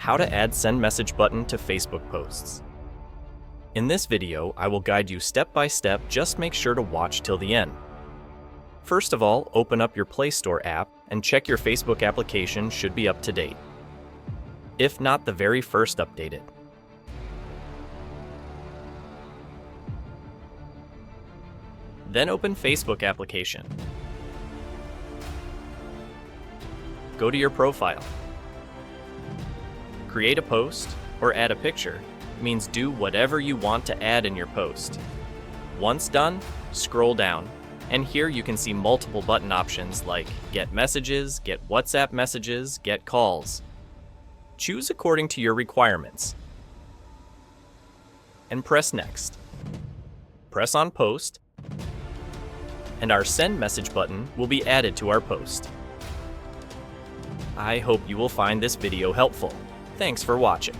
How to add send message button to Facebook posts. In this video, I will guide you step by step, just make sure to watch till the end. First of all, open up your Play Store app and check your Facebook application should be up to date. If not the very first, update it. Then open Facebook application. Go to your profile. Create a post or add a picture. Means do whatever you want to add in your post. Once done, scroll down, and here you can see multiple button options like Get Messages, Get WhatsApp Messages, Get Calls. Choose according to your requirements, and press Next. Press on Post, and our Send Message button will be added to our post. I hope you will find this video helpful. Thanks for watching.